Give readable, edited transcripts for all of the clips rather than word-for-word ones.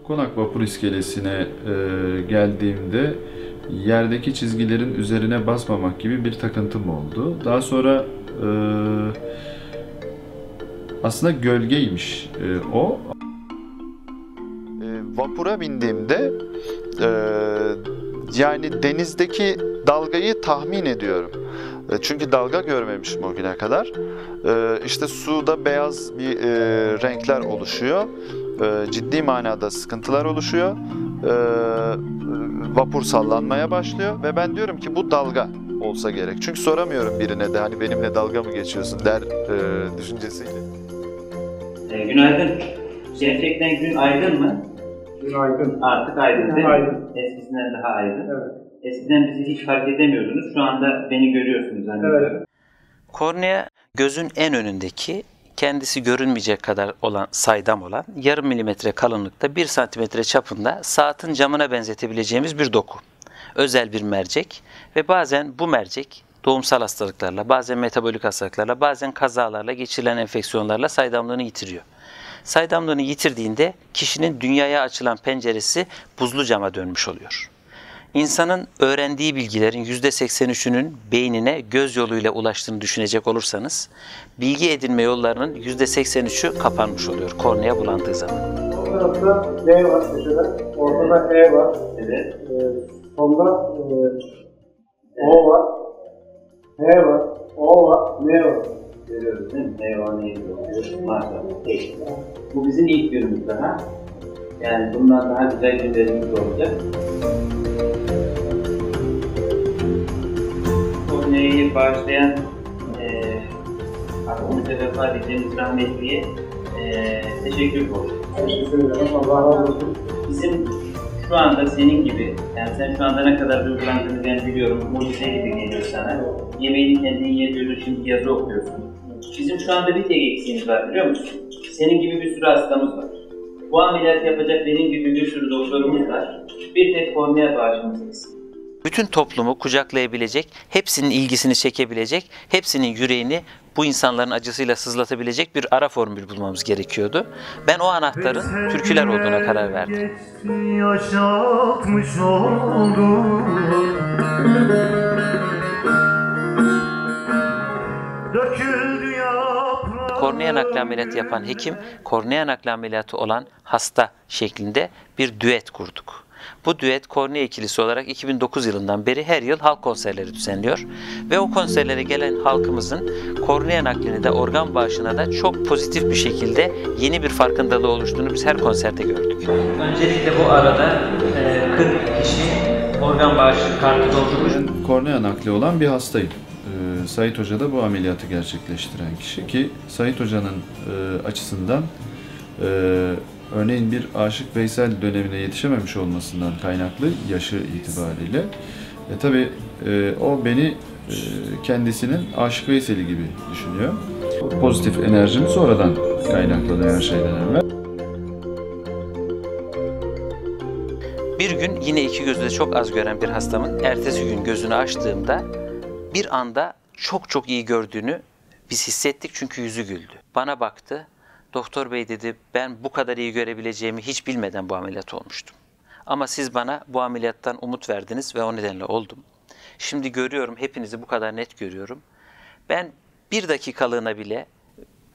Konak vapur iskelesine geldiğimde yerdeki çizgilerin üzerine basmamak gibi bir takıntım oldu. Daha sonra aslında gölgeymiş o. Vapura bindiğimde yani denizdeki dalgayı tahmin ediyorum. Çünkü dalga görmemişim o güne kadar. İşte suda beyaz bir renkler oluşuyor. Ciddi manada sıkıntılar oluşuyor. Vapur sallanmaya başlıyor ve ben diyorum ki bu dalga olsa gerek. Çünkü soramıyorum birine de hani benimle dalga mı geçiyorsun der düşüncesiyle. Günaydın. Gerçekten gün aydın mı? Gün aydın. Artık aydın değil mi? Aydın. Eskisinden daha aydın. Evet. Eskiden bizi hiç fark edemiyordunuz. Şu anda beni görüyorsunuz zannediyorum. Evet. Kornea gözün en önündeki, kendisi görünmeyecek kadar olan, saydam olan, yarım milimetre kalınlıkta, 1 santimetre çapında saatin camına benzetebileceğimiz bir doku. Özel bir mercek ve bazen bu mercek doğumsal hastalıklarla, bazen metabolik hastalıklarla, bazen kazalarla, geçirilen enfeksiyonlarla saydamlığını yitiriyor. Saydamlığını yitirdiğinde kişinin dünyaya açılan penceresi buzlu cama dönmüş oluyor. İnsanın öğrendiği bilgilerin %83'ünün beynine göz yoluyla ulaştığını düşünecek olursanız, bilgi edinme yollarının %83'ü kapanmış oluyor kornea bulandığı zaman. O tarafta D var köşede, ortada E var. Evet. Sonda O var, H var, O var, M var. Görüyoruz değil mi? Eyvah neydi? Maşallah. Peki. Bu bizim ilk günümüz daha. Yani bundan daha güzel günlerimiz olacak. Korneayı bağışlayan Akımıza vefat ettiğimiz rahmetliye teşekkür olsun. Teşekkür ederim. Allah razı olsun. Bizim şu anda senin gibi, yani sen şu anda ne kadar duygulandığını ben biliyorum, mucize gibi geliyor sana. Yemeğini kendin yediyorsun, şimdi yazı okuyorsun. Bizim şu anda bir tek eksiğimiz var biliyor musun? Senin gibi bir sürü hastamız var. Bu ameliyat yapacak benim gibi bir sürü doktorumuz var. Bir tek kornea bağışımız eksik. Bütün toplumu kucaklayabilecek, hepsinin ilgisini çekebilecek, hepsinin yüreğini bu insanların acısıyla sızlatabilecek bir ara formül bulmamız gerekiyordu. Ben o anahtarın türküler olduğuna karar verdim. Yaşatmış oldum. Döküldü yaprağı. Kornea nakli ameliyatı yapan hekim, kornea nakli ameliyatı olan hasta şeklinde bir düet kurduk. Bu düet kornea ikilisi olarak 2009 yılından beri her yıl halk konserleri düzenliyor. Ve o konserlere gelen halkımızın kornea naklini de organ bağışına da çok pozitif bir şekilde yeni bir farkındalığı oluştuğunu biz her konserde gördük. Öncelikle bu arada 40 kişi organ bağışı kartı doldurmuş. Ben kornea nakli olan bir hastayım. Sait Hoca da bu ameliyatı gerçekleştiren kişi ki Sait Hoca'nın açısından örneğin bir Aşık Veysel dönemine yetişememiş olmasından kaynaklı yaşı itibariyle tabii o beni kendisinin Aşık Veysel'i gibi düşünüyor. Pozitif enerjim sonradan kaynaklanıyor her şeyden evvel. Bir gün yine iki gözü de çok az gören bir hastamın ertesi gün gözünü açtığımda bir anda çok iyi gördüğünü biz hissettik çünkü yüzü güldü. Bana baktı, doktor bey dedi ben bu kadar iyi görebileceğimi hiç bilmeden bu ameliyat olmuştum. Ama siz bana bu ameliyattan umut verdiniz ve o nedenle oldum. Şimdi görüyorum, hepinizi bu kadar net görüyorum. Ben bir dakikalığına bile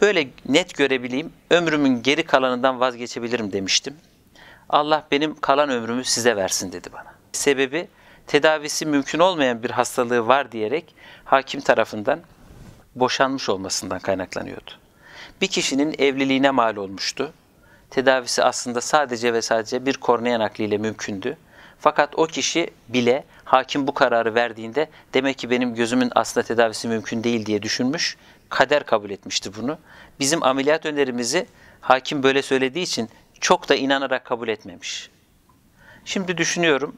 böyle net görebileyim, ömrümün geri kalanından vazgeçebilirim demiştim. Allah benim kalan ömrümü size versin dedi bana. Sebebi tedavisi mümkün olmayan bir hastalığı var diyerek hakim tarafından boşanmış olmasından kaynaklanıyordu. Bir kişinin evliliğine mal olmuştu. Tedavisi aslında sadece ve sadece bir kornea nakliyle mümkündü. Fakat o kişi bile hakim bu kararı verdiğinde demek ki benim gözümün aslında tedavisi mümkün değil diye düşünmüş, kader kabul etmişti bunu. Bizim ameliyat önerimizi hakim böyle söylediği için çok da inanarak kabul etmemiş. Şimdi düşünüyorum,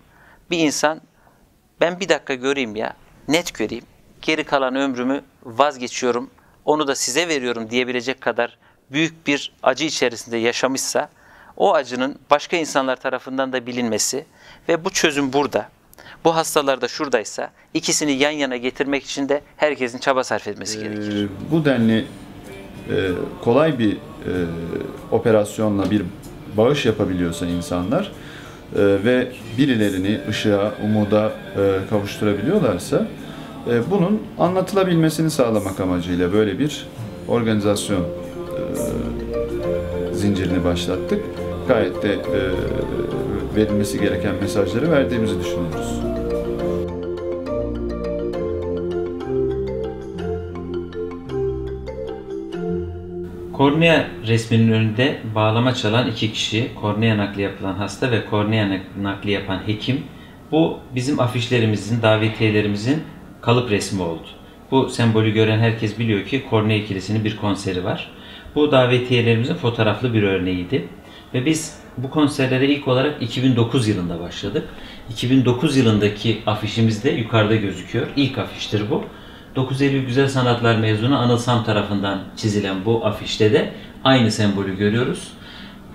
bir insan ben bir dakika göreyim ya, net göreyim, geri kalan ömrümü vazgeçiyorum, onu da size veriyorum diyebilecek kadar büyük bir acı içerisinde yaşamışsa, o acının başka insanlar tarafından da bilinmesi ve bu çözüm burada, bu hastalar da şuradaysa ikisini yan yana getirmek için de herkesin çaba sarf etmesi gerekir. Bu denli kolay bir operasyonla bir bağış yapabiliyorsa insanlar ve birilerini ışığa, umuda kavuşturabiliyorlarsa bunun anlatılabilmesini sağlamak amacıyla böyle bir organizasyon zincirini başlattık. Gayet de verilmesi gereken mesajları verdiğimizi düşünüyoruz. Kornea resminin önünde bağlama çalan iki kişi, kornea nakli yapılan hasta ve kornea nakli yapan hekim. Bu bizim afişlerimizin, davetiyelerimizin kalıp resmi oldu. Bu sembolü gören herkes biliyor ki Kornea ikilisinin bir konseri var. Bu davetiyelerimizin fotoğraflı bir örneğiydi. Ve biz bu konserlere ilk olarak 2009 yılında başladık. 2009 yılındaki afişimiz de yukarıda gözüküyor. İlk afiştir bu. 9 Eylül Güzel Sanatlar mezunu Anıl Sam tarafından çizilen bu afişte de aynı sembolü görüyoruz.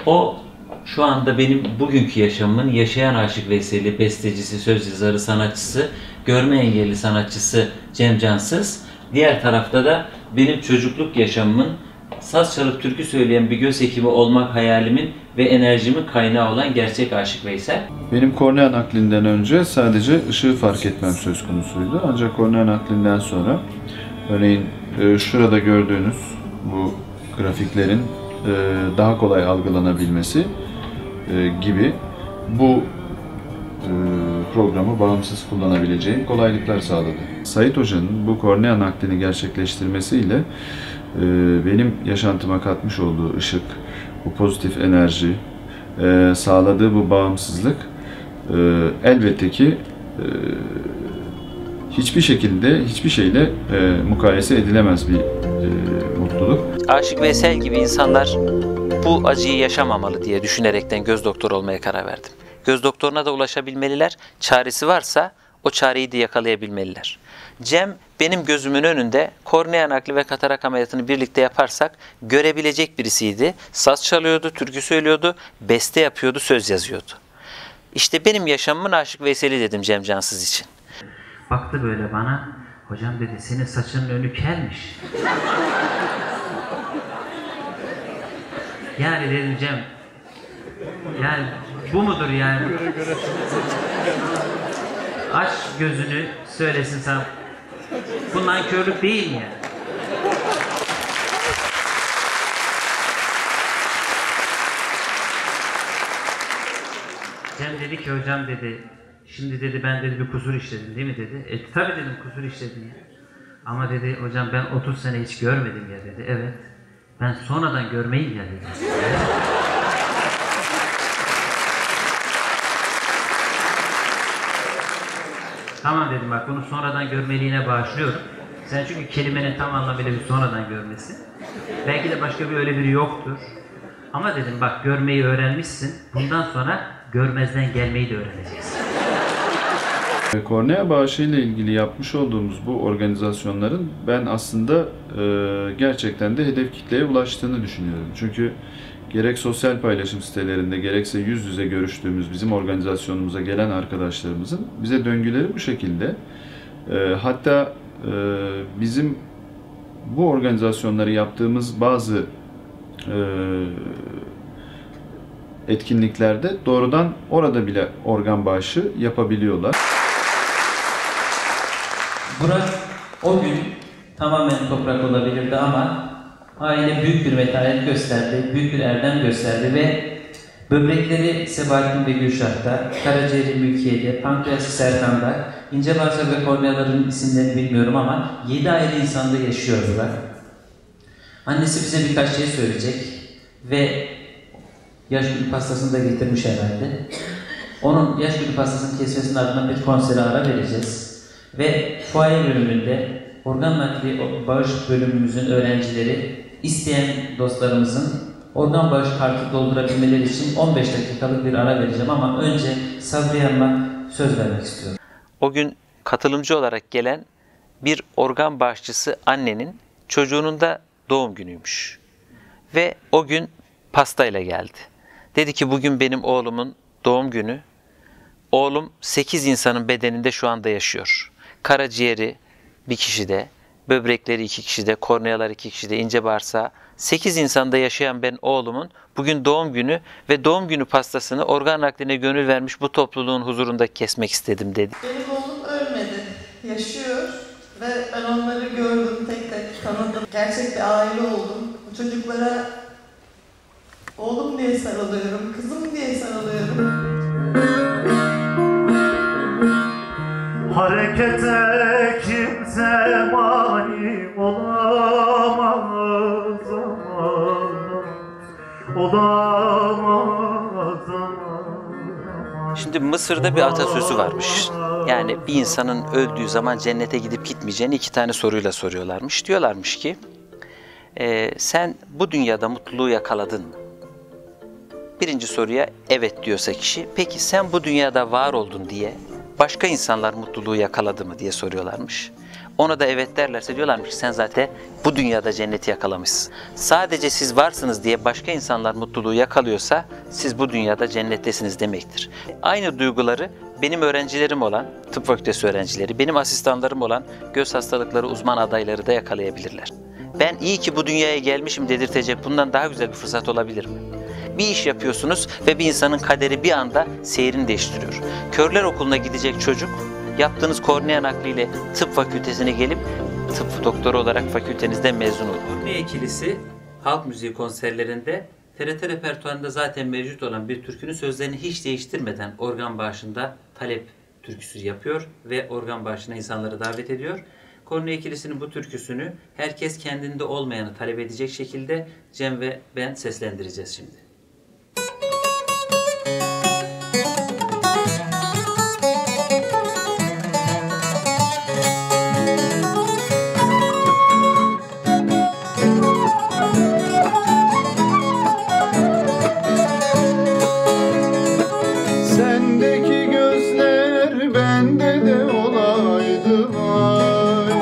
O şu anda benim bugünkü yaşamımın yaşayan Aşık Veysel'i, bestecisi, söz yazarı, sanatçısı, görme engelli sanatçısı Cem Cansız. Diğer tarafta da benim çocukluk yaşamımın saz çalıp türkü söyleyen bir göz hekimi olmak hayalimin ve enerjimin kaynağı olan gerçek Aşık Veysel. Benim kornea naklinden önce sadece ışığı fark etmem söz konusuydu. Ancak kornea naklinden sonra örneğin şurada gördüğünüz bu grafiklerin daha kolay algılanabilmesi gibi bu programı bağımsız kullanabileceğim kolaylıklar sağladı. Sait Hoca'nın bu kornea naklini gerçekleştirmesiyle benim yaşantıma katmış olduğu ışık, bu pozitif enerji, sağladığı bu bağımsızlık elbette ki hiçbir şekilde, hiçbir şeyle mukayese edilemez bir mutluluk. Aşık Veysel gibi insanlar bu acıyı yaşamamalı diye düşünerekten göz doktoru olmaya karar verdim. Göz doktoruna da ulaşabilmeliler, çaresi varsa o çareyi de yakalayabilmeliler. Cem benim gözümün önünde kornea nakli ve katarak ameliyatını birlikte yaparsak görebilecek birisiydi. Saz çalıyordu, türkü söylüyordu, beste yapıyordu, söz yazıyordu. İşte benim yaşamımın Aşık Veysel'i dedim Cem Cansız için. Baktı böyle bana, hocam dedi senin saçının önü kelmiş. Yani dedim Cem, yani bu mudur yani? Aç gözünü söylesin sana. Bu nankörlük değil mi yani? Cem dedi ki hocam dedi, şimdi dedi ben dedi bir kusur işledim değil mi dedi. Tabii dedim kusur işledin ya. Ama dedi hocam ben 30 sene hiç görmedim ya dedi. Evet. Ben sonradan görmeyim ya dedi. Tamam dedim bak bunu sonradan görmeliğine bağışlıyorum. Sen çünkü kelimenin tam anlamıyla bir sonradan görmesi. Belki de başka bir öyle biri yoktur. Ama dedim bak görmeyi öğrenmişsin. Bundan sonra görmezden gelmeyi de öğreneceksin. Kornea bağışı ile ilgili yapmış olduğumuz bu organizasyonların ben aslında gerçekten de hedef kitleye ulaştığını düşünüyorum. Çünkü gerek sosyal paylaşım sitelerinde gerekse yüz yüze görüştüğümüz bizim organizasyonumuza gelen arkadaşlarımızın bize döngüleri bu şekilde. Hatta bizim bu organizasyonları yaptığımız bazı etkinliklerde doğrudan orada bile organ bağışı yapabiliyorlar. Burak o gün tamamen toprak olabilirdi ama aile büyük bir metanet gösterdi, büyük bir erdem gösterdi ve böbrekleri Sebahattin ve Gülşah'ta, karaciğeri Mülkiye'de, pankreası Serkan'da, ince bağırsak ve korneaların isimlerini bilmiyorum ama 7 ayrı insanda yaşıyor Burak. Annesi bize birkaç şey söyleyecek ve yaş günü pastasını da getirmiş herhalde. Onun yaş günü pastasının kesmesinin ardından bir konsere ara vereceğiz. Ve fuaye bölümünde organ nakli bağış bölümümüzün öğrencileri isteyen dostlarımızın organ bağış kartı doldurabilmeleri için 15 dakikalık bir ara vereceğim ama önce Sabriye Hanım'a söz vermek istiyorum. O gün katılımcı olarak gelen bir organ bağışçısı annenin çocuğunun da doğum günüymüş. Ve o gün pastayla geldi. Dedi ki bugün benim oğlumun doğum günü. Oğlum 8 insanın bedeninde şu anda yaşıyor. Karaciğeri bir kişide, böbrekleri 2 kişide, kornealar 2 kişide, ince bağırsağı 8 insanda yaşayan ben oğlumun bugün doğum günü ve doğum günü pastasını organ nakline gönül vermiş bu topluluğun huzurunda kesmek istedim dedi. Benim oğlum ölmedi, yaşıyor ve ben onları gördüm, tek tek tanıdım. Gerçek bir aile oldum. Bu çocuklara oğlum diye sarılıyorum, kızım diye sarılıyorum. Harekete kimse mani olamaz olamaz. Şimdi Mısır'da bir atasözü varmış. Yani bir insanın öldüğü zaman cennete gidip gitmeyeceğini 2 tane soruyla soruyorlarmış. Diyorlarmış ki, sen bu dünyada mutluluğu yakaladın mı? Birinci soruya evet diyorsa kişi, peki sen bu dünyada var oldun diye başka insanlar mutluluğu yakaladı mı diye soruyorlarmış. Ona da evet derlerse diyorlarmış ki sen zaten bu dünyada cenneti yakalamışsın. Sadece siz varsınız diye başka insanlar mutluluğu yakalıyorsa siz bu dünyada cennettesiniz demektir. Aynı duyguları benim öğrencilerim olan tıp fakültesi öğrencileri, benim asistanlarım olan göz hastalıkları uzman adayları da yakalayabilirler. Ben iyi ki bu dünyaya gelmişim dedirtecek bundan daha güzel bir fırsat olabilir mi? Bir iş yapıyorsunuz ve bir insanın kaderi bir anda seyrini değiştiriyor. Körler okuluna gidecek çocuk, yaptığınız kornea nakliyle tıp fakültesine gelip tıp doktoru olarak fakültenizden mezun olur. Kornea ikilisi halk müziği konserlerinde TRT repertuarında zaten mevcut olan bir türkünün sözlerini hiç değiştirmeden organ bağışında talep türküsü yapıyor ve organ bağışına insanları davet ediyor. Kornea ikilisinin bu türküsünü herkes kendinde olmayanı talep edecek şekilde Cem ve ben seslendireceğiz şimdi. Sendeki gözler bende de olaydı vay.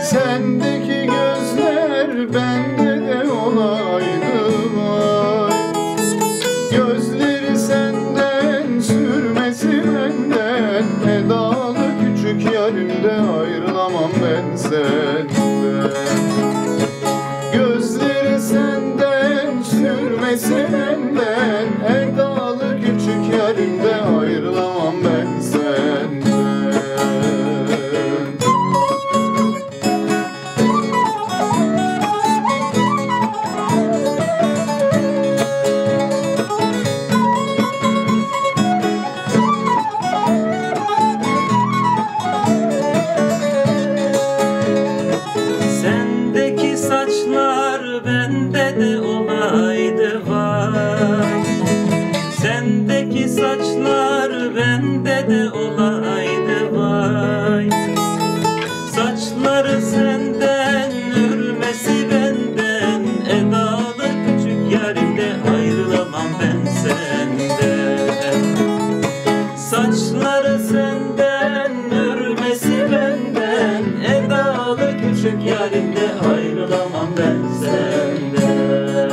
Sendeki gözler bende de olaydı vay. Gözleri senden sürmesi benden, edalı küçük yarimde ayrılamam ben senden. Gözleri senden sürmesi benden, edalı küçük yarimde ayrılamam ben senden. Sendeki saçlar bende de olaydı vay. Sendeki saçlar bende de olaydı vay. Saçları senden, örmesi benden, edalı küçük yarimde ayrılamam ben senden. Saçları senden, örmesi benden, edalı küçük yarimde ayrılamam ben senden.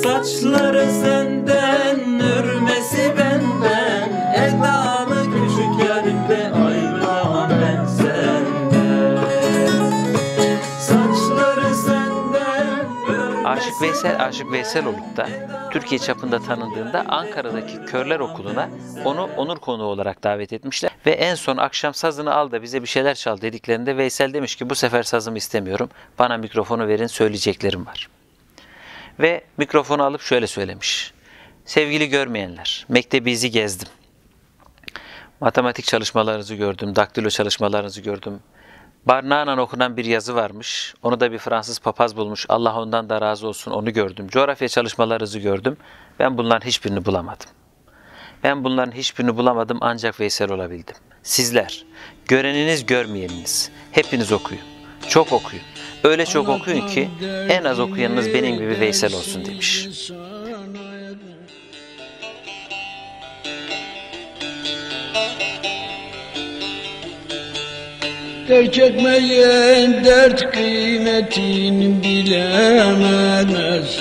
Saçları senden, örmesi benden, edalı küçük yarimde ayrılamam ben senden. Saçları senden, Aşık Veysel olup da Türkiye çapında tanındığında Ankara'daki Körler Okulu'na onu onur konuğu olarak davet etmişler. Ve en son akşam sazını al da bize bir şeyler çal dediklerinde Veysel demiş ki bu sefer sazımı istemiyorum, bana mikrofonu verin, söyleyeceklerim var. Ve mikrofonu alıp şöyle söylemiş: sevgili görmeyenler, mektebizi gezdim. Matematik çalışmalarınızı gördüm, daktilo çalışmalarınızı gördüm. Barnağı'ndan okunan bir yazı varmış. Onu da bir Fransız papaz bulmuş. Allah ondan da razı olsun, onu gördüm. Coğrafya çalışmalarınızı gördüm. Ben bunların hiçbirini bulamadım. Ben bunların hiçbirini bulamadım, ancak Veysel olabildim. Sizler, göreniniz görmeyeniniz, hepiniz okuyun. Çok okuyun. Öyle çok okuyun ki en az okuyanınız benim gibi Veysel olsun demiş. Terk etmeyen dert kıymetini bilemez.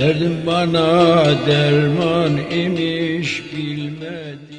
Derdim bana derman imiş bilmedim.